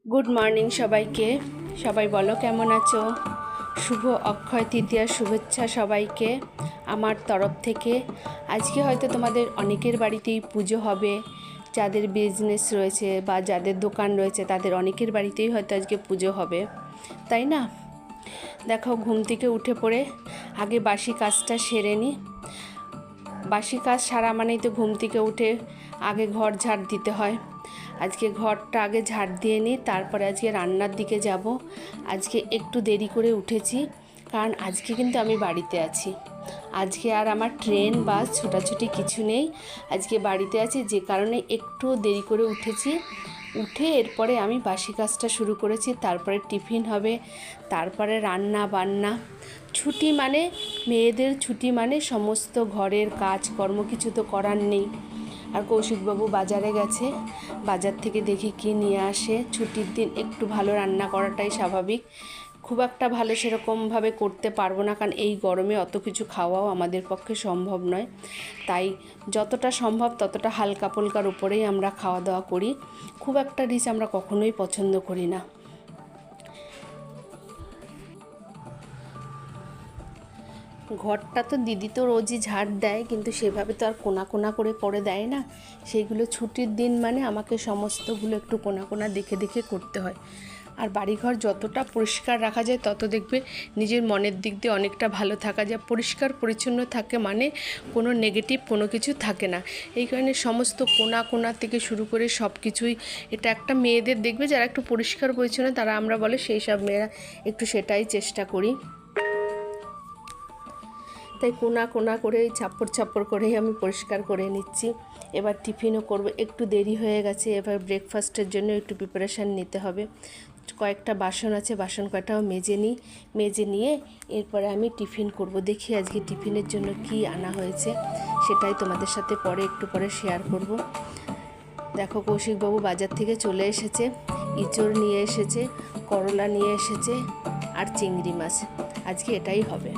Good morning সবাইকে। সবাই বলো কেমন আছো? শুভ অক্ষয় তৃতীয়ার শুভেচ্ছা সবাইকে আমার তরফ থেকে। আজকে হয়তো তোমাদের অনেকের বাড়িতেই পুজো হবে, যাদের বিজনেস রয়েছে বা যাদের দোকান রয়েছে তাদের অনেকের বাড়িতেই হয়তো আজকে পুজো হবে, তাই না? দেখো, ঘুম থেকে উঠে পড়ে আগে বাসি কাজটা সেরে নিই। বাসি কাজ সারা মানেই তো ঘুম থেকে উঠে আগে ঘর ঝাড় দিতে হয়। আজকে ঘরটা আগে ঝাড় দিয়ে নিই, তারপরে আজকে রান্নার দিকে যাব। আজকে একটু দেরি করে উঠেছি, কারণ আজকে কিন্তু আমি বাড়িতে আছি। আজকে আর আমার ট্রেন বাস ছোটাছুটি কিছু নেই, আজকে বাড়িতে আছি, যে কারণে একটু দেরি করে উঠেছি। উঠে এরপরে আমি বাসি কাজটা শুরু করেছি, তারপরে টিফিন হবে, তারপরে রান্না বান্না। ছুটি মানে, মেয়েদের ছুটি মানে সমস্ত ঘরের কাজকর্ম, কিছু তো করার নেই। আর কৌশিকবাবু বাজারে গেছে, বাজার থেকে দেখি কি নিয়ে আসে। ছুটির দিন একটু ভালো রান্না করাটাই স্বাভাবিক। খুব একটা ভালো সেরকমভাবে করতে পারবো না, কারণ এই গরমে অত কিছু খাওয়াও আমাদের পক্ষে সম্ভব নয়। তাই যতটা সম্ভব ততটা হালকা ফুলকার উপরেই আমরা খাওয়া দাওয়া করি। খুব একটা রিচ আমরা কখনোই পছন্দ করি না। ঘরটা তো দিদি তো রোজই ঝাড় দেয়, কিন্তু সেভাবে তো আর কোনা কোনা করে দেয় না। সেইগুলো ছুটির দিন মানে আমাকে সমস্তগুলো একটু কোনা কোনা দেখে দেখে করতে হয়। আর বাড়িঘর যতটা পরিষ্কার রাখা যায় তত দেখবে নিজের মনের দিক দিয়ে অনেকটা ভালো থাকা যায়। পরিষ্কার পরিচ্ছন্ন থাকে মানে কোনো নেগেটিভ কোনো কিছু থাকে না। এই কারণে সমস্ত কোনা কোনা থেকে শুরু করে সব কিছুই, এটা একটা মেয়েদের দেখবে যারা একটু পরিষ্কার পরিচ্ছন্ন, তারা আমরা বলে সেই সব মেয়েরা একটু সেটাই চেষ্টা করি। তাই কোনা কোনা করে ছাপ্পড় করেই আমি পরিষ্কার করে নিচ্ছি। এবার টিফিনও করব, একটু দেরি হয়ে গেছে। এবার ব্রেকফাস্টের জন্য একটু প্রিপারেশান নিতে হবে। কয়েকটা বাসন আছে, বাসন কয়টাও মেজে নিয়ে এরপরে আমি টিফিন করব। দেখি আজকে টিফিনের জন্য কি আনা হয়েছে, সেটাই তোমাদের সাথে একটু পরে শেয়ার করব। দেখো, কৌশিকবাবু বাজার থেকে চলে এসেছে, ইঁচড় নিয়ে এসেছে, করলা নিয়ে এসেছে আর চিংড়ি মাছ। আজকে এটাই হবে।